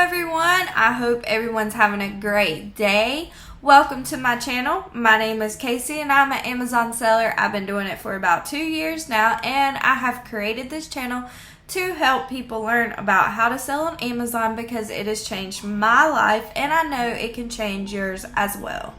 everyone, I hope everyone's having a great day. Welcome to my channel. My name is Casey and I'm an Amazon seller. I've been doing it for about 2 years now, and I have created this channel to help people learn about how to sell on Amazon because it has changed my life and I know it can change yours as well.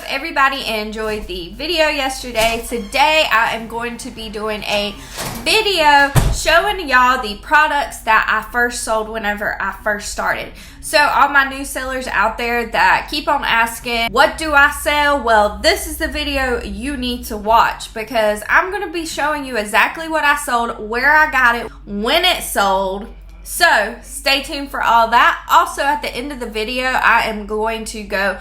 Everybody enjoyed the video yesterday. Today I am going to be doing a video showing y'all the products that I first sold whenever I first started. So all my new sellers out there that keep on asking, what do I sell? Well, this is the video you need to watch because I'm going to be showing you exactly what I sold, where I got it, when it sold. So stay tuned for all that. Also at the end of the video, I am going to go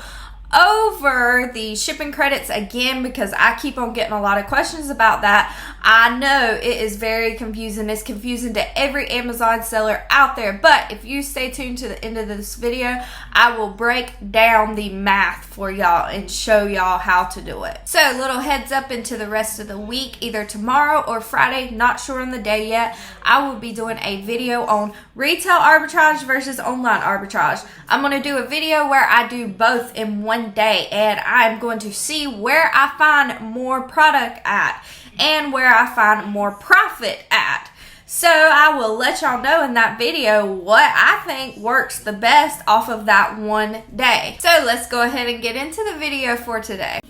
over the shipping credits again because I keep on getting a lot of questions about that. I know it is very confusing. It's confusing to every Amazon seller out there, but if you stay tuned to the end of this video, I will break down the math for y'all and show y'all how to do it. So little heads up into the rest of the week, either tomorrow or Friday, not sure on the day yet, I will be doing a video on retail arbitrage versus online arbitrage. I'm going to do a video where I do both in one day, and I'm going to see where I find more product at and where I find more profit at. So I will let y'all know in that video what I think works the best off of that one day. So let's go ahead and get into the video for today.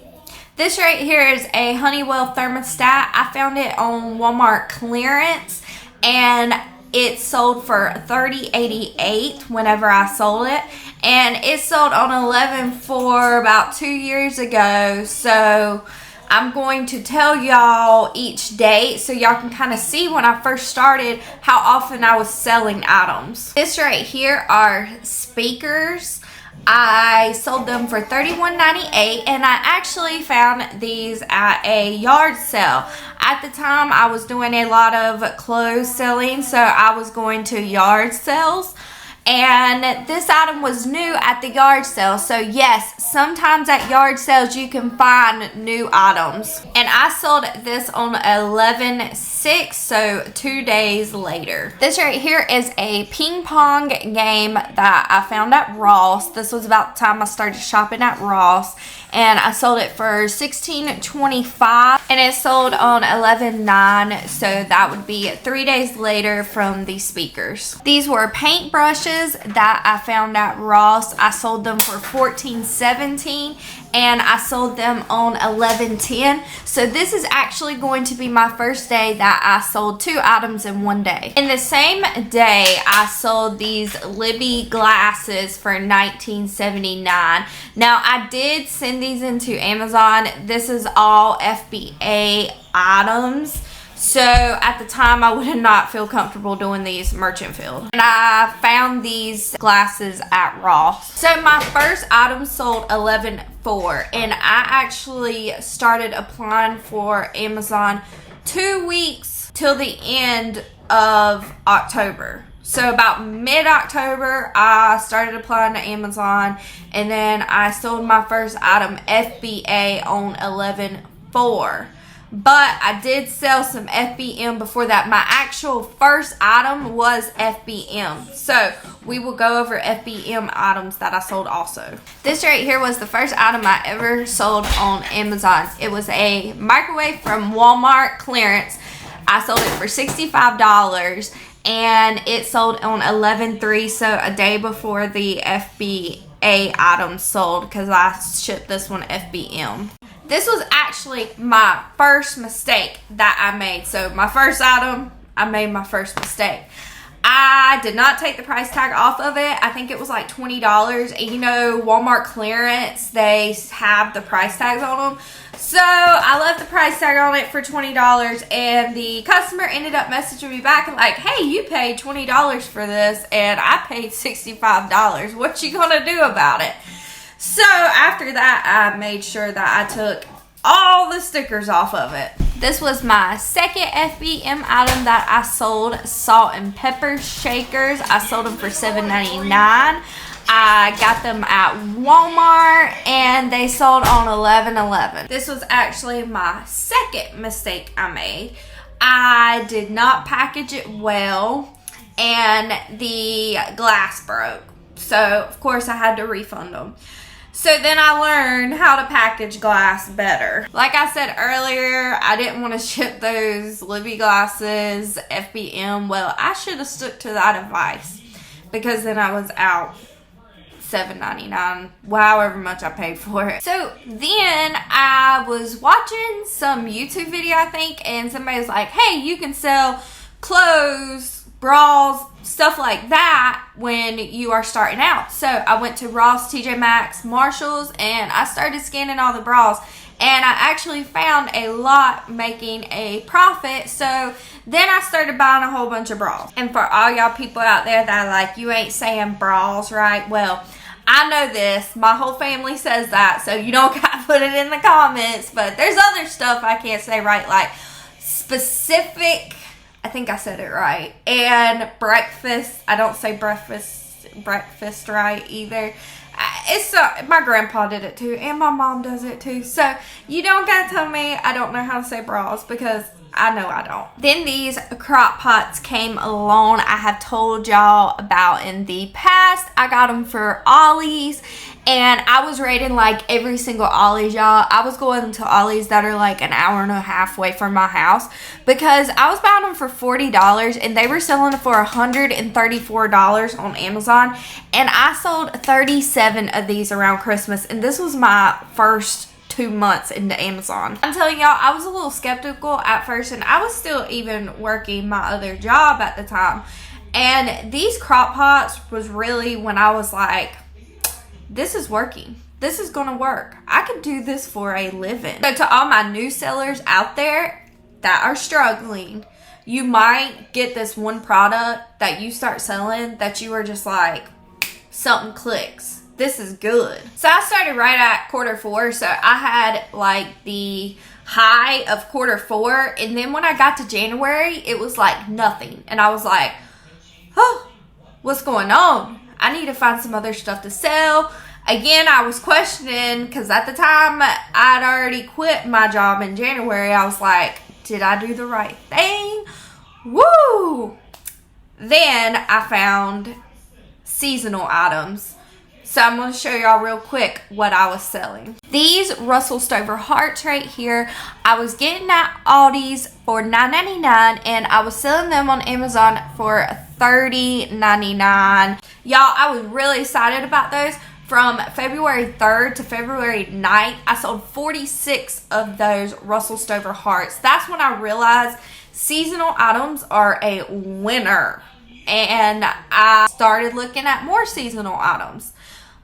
This right here is a Honeywell thermostat. I found it on Walmart clearance and it sold for $30.88 whenever I sold it, and it sold on 11/4 about 2 years ago. So I'm going to tell y'all each date so y'all can kind of see when I first started how often I was selling items. This right here are speakers. I sold them for $31.98, and I actually found these at a yard sale. At the time, I was doing a lot of clothes selling, so I was going to yard sales. And this item was new at the yard sale. So yes, sometimes at yard sales you can find new items. And I sold this on 11/6, so 2 days later. This right here is a ping pong game that I found at Ross. This was about the time I started shopping at Ross. And I sold it for $16.25, and it sold on 11/9, so that would be 3 days later from the speakers. These were paint brushes that I found at Ross. I sold them for $14.17, and I sold them on 11/10. So this is actually going to be my first day that I sold 2 items in one day. In the same day, I sold these Libby glasses for $19.79. Now I did send these into Amazon. This is all FBA items. So at the time I would not feel comfortable doing these merchant field. And I found these glasses at Ross. So my first item sold 11/4, and I actually started applying for Amazon 2 weeks till the end of October. So about mid-October, I started applying to Amazon, and then I sold my first item FBA on 11/4. But I did sell some FBM before that. My actual first item was FBM. So we will go over FBM items that I sold also. This right here was the first item I ever sold on Amazon. It was a microwave from Walmart clearance. I sold it for $65, and it sold on 11/3, so a day before the FBA item sold because I shipped this one FBM. This was actually my first mistake that I made. So my first item, I made my first mistake. I did not take the price tag off of it. I think it was like $20. And you know, Walmart clearance, they have the price tags on them. So I left the price tag on it for $20, and the customer ended up messaging me back and like, hey, you paid $20 for this and I paid $65. What you gonna do about it? So after that, I made sure that I took all the stickers off of it. This was my second FBM item that I sold, salt and pepper shakers. I sold them for $7.99. I got them at Walmart and they sold on 11/11. This was actually my second mistake I made. I did not package it well and the glass broke. So, of course, I had to refund them. So then I learned how to package glass better. Like I said earlier, I didn't want to ship those Libby glasses, FBM. Well, I should have stuck to that advice because then I was out $7.99, however much I paid for it. So then I was watching some YouTube video, I think, and somebody was like, hey, you can sell clothes, bras, stuff like that when you are starting out. So I went to Ross, TJ Maxx, Marshalls, and I started scanning all the bras, and I actually found a lot making a profit. So then I started buying a whole bunch of bras. And for all y'all people out there that are like, you ain't saying bras right, well, I know this. My whole family says that, so you don't gotta put it in the comments. But there's other stuff I can't say right, like specific, I think I said it right, and breakfast. I don't say breakfast right either. It's my grandpa did it too, and my mom does it too. So you don't gotta tell me I don't know how to say bras, because I know I don't. Then these crock pots came along. I have told y'all about in the past. I got them for Ollie's, and I was rating like every single Ollie's, y'all. I was going to Ollie's that are like an hour and a half away from my house because I was buying them for $40 and they were selling for $134 on Amazon, and I sold 37 of these around Christmas, and this was my first 2 months into Amazon. I'm telling y'all, I was a little skeptical at first, and I was still even working my other job at the time. And these crock pots was really when I was like, this is working. This is gonna work. I could do this for a living. So to all my new sellers out there that are struggling, you might get this one product that you start selling that you are just like, something clicks. This is good. So I started right at Q4. So I had like the high of Q4. And then when I got to January, it was like nothing. And I was like, oh, what's going on? I need to find some other stuff to sell. Again, I was questioning because at the time I'd already quit my job in January. I was like, did I do the right thing? Woo! Then I found seasonal items. So I'm going to show y'all real quick what I was selling. These Russell Stover hearts right here, I was getting at Aldi's for $9.99, and I was selling them on Amazon for $30.99. Y'all, I was really excited about those. From February 3rd to February 9th, I sold 46 of those Russell Stover hearts. That's when I realized seasonal items are a winner. And I started looking at more seasonal items.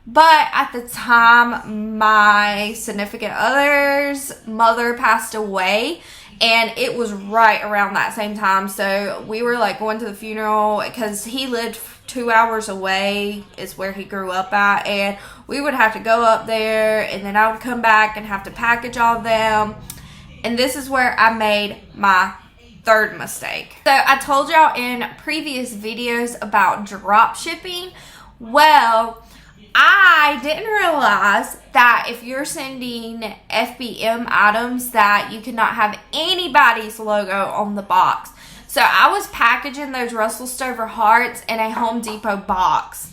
But at the time, my significant other's mother passed away, and it was right around that same time. So we were like going to the funeral because he lived 2 hours away is where he grew up at, and we would have to go up there, and then I would come back and have to package all of them. And this is where I made my third mistake. So I told y'all in previous videos about drop shipping. Well, I didn't realize that if you're sending FBM items that you cannot have anybody's logo on the box. So I was packaging those Russell Stover hearts in a Home Depot box,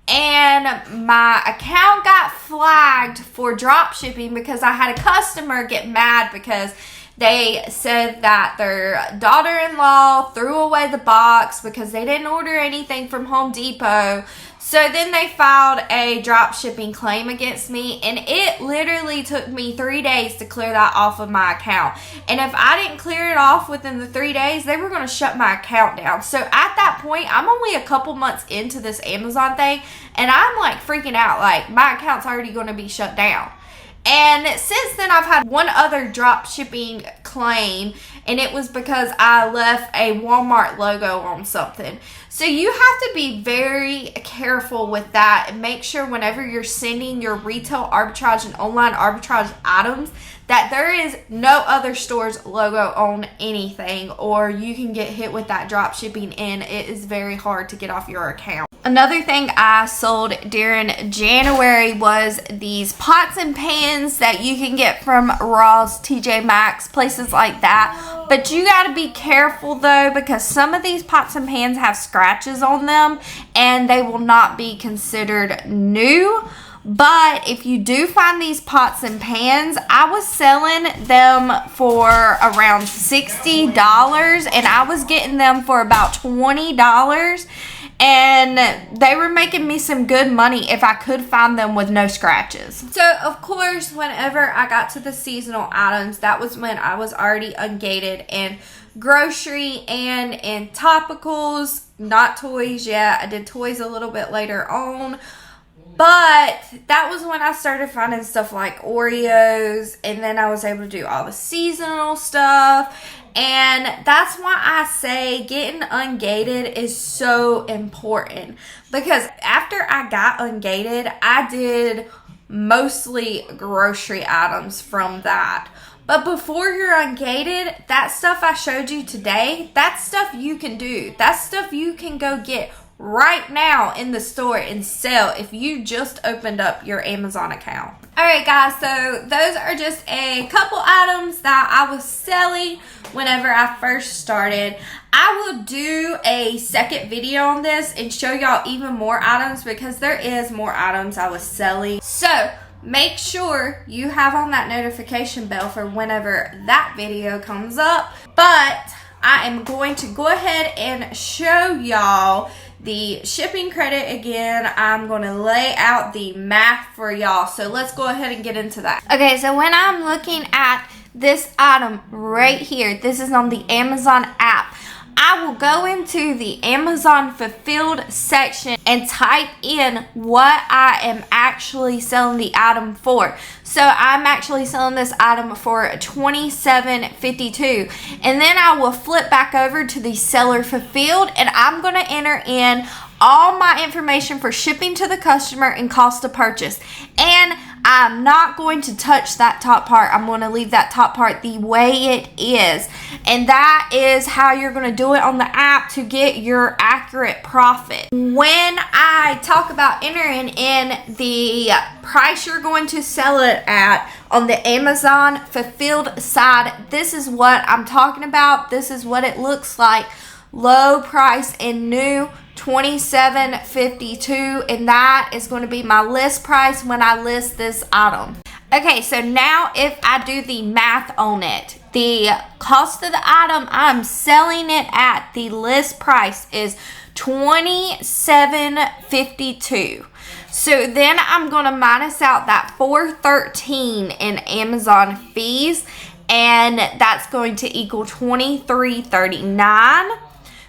and my account got flagged for drop shipping because I had a customer get mad because they said that their daughter-in-law threw away the box because they didn't order anything from Home Depot. So then they filed a drop shipping claim against me, and it literally took me 3 days to clear that off of my account. And if I didn't clear it off within the 3 days, they were going to shut my account down. So at that point, I'm only a couple months into this Amazon thing, and I'm like freaking out, like my account's already going to be shut down. And since then, I've had one other drop shipping claim, and it was because I left a Walmart logo on something. So you have to be very careful with that and make sure whenever you're sending your retail arbitrage and online arbitrage items that there is no other store's logo on anything, or you can get hit with that drop shipping and it is very hard to get off your account. Another thing I sold during January was these pots and pans that you can get from Ross, TJ Maxx, places like that. But you got to be careful though, because some of these pots and pans have scratches on them and they will not be considered new. But if you do find these pots and pans, I was selling them for around $60 and I was getting them for about $20. And they were making me some good money if I could find them with no scratches. So, of course, whenever I got to the seasonal items, that was when I was already ungated in grocery and in topicals, not toys yet. I did toys a little bit later on. But that was when I started finding stuff like Oreos, and then I was able to do all the seasonal stuff. And that's why I say getting ungated is so important, because after I got ungated, I did mostly grocery items from that. But before you're ungated, that stuff I showed you today, that's stuff you can do. That's stuff you can go get right now in the store and sell if you just opened up your Amazon account. Alright guys, so those are just a couple items that I was selling whenever I first started. I will do a second video on this and show y'all even more items, because there is more items I was selling. So make sure you have on that notification bell for whenever that video comes up. But I am going to go ahead and show y'all the shipping credit again. I'm going to lay out the math for y'all. So let's go ahead and get into that. Okay, so when I'm looking at this item right here, this is on the Amazon app. I will go into the Amazon Fulfilled section and type in what I am actually selling the item for. So I'm actually selling this item for $27.52, and then I will flip back over to the Seller Fulfilled, and I'm going to enter in all my information for shipping to the customer and cost of purchase. And I'm not going to touch that top part. I'm going to leave that top part the way it is. And that is how you're going to do it on the app to get your accurate profit. When I talk about entering in the price you're going to sell it at on the Amazon Fulfilled side, this is what I'm talking about. This is what it looks like. Low price and new, $27.52, and that is going to be my list price when I list this item. Okay, so now if I do the math on it, the cost of the item I'm selling it at, the list price is $27.52. So then I'm going to minus out that $4.13 in Amazon fees, and that's going to equal $23.39.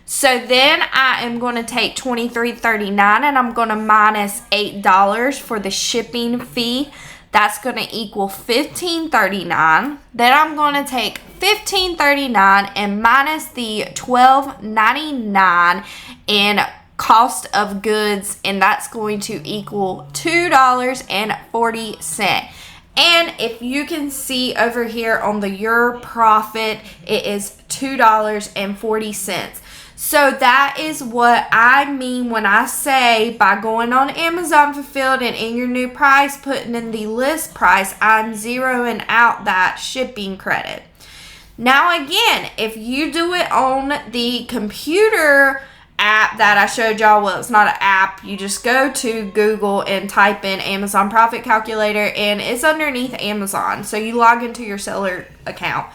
So then I am going to take $23.39 and I'm going to minus $8 for the shipping fee. That's going to equal $15.39. Then I'm going to take $15.39 and minus the $12.99 in cost of goods, and that's going to equal $2.40. And if you can see over here on the Your Profit, it is $2.40. So that is what I mean when I say by going on Amazon Fulfilled and in your new price, putting in the list price, I'm zeroing out that shipping credit. Now again, if you do it on the computer app that I showed y'all, well, it's not an app. You just go to Google and type in Amazon Profit Calculator, and it's underneath Amazon. So you log into your seller account.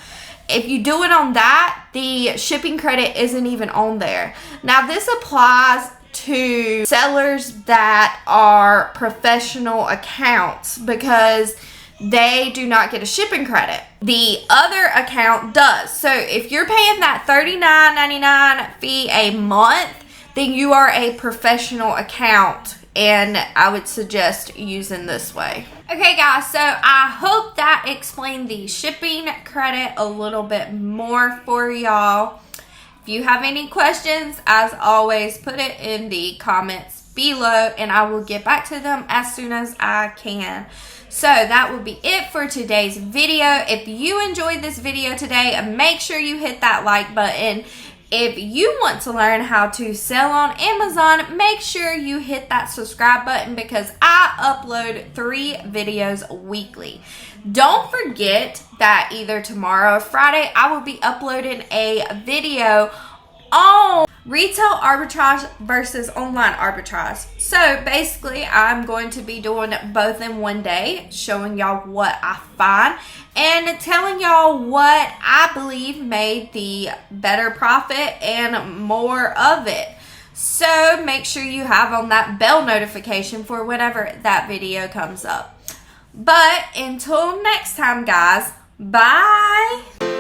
If you do it on that, the shipping credit isn't even on there. Now, this applies to sellers that are professional accounts because they do not get a shipping credit. The other account does. So if you're paying that $39.99 fee a month, then you are a professional account and I would suggest using this way. Okay guys, so I hope that explained the shipping credit a little bit more for y'all. If you have any questions, as always, put it in the comments below and I will get back to them as soon as I can. So that will be it for today's video. If you enjoyed this video today, make sure you hit that like button. If you want to learn how to sell on Amazon, make sure you hit that subscribe button because I upload 3 videos weekly. Don't forget that either tomorrow or Friday, I will be uploading a video on retail arbitrage versus online arbitrage. So basically, I'm going to be doing both in one day, showing y'all what I find and telling y'all what I believe made the better profit and more of it. So make sure you have on that bell notification for whenever that video comes up. But until next time, guys, bye.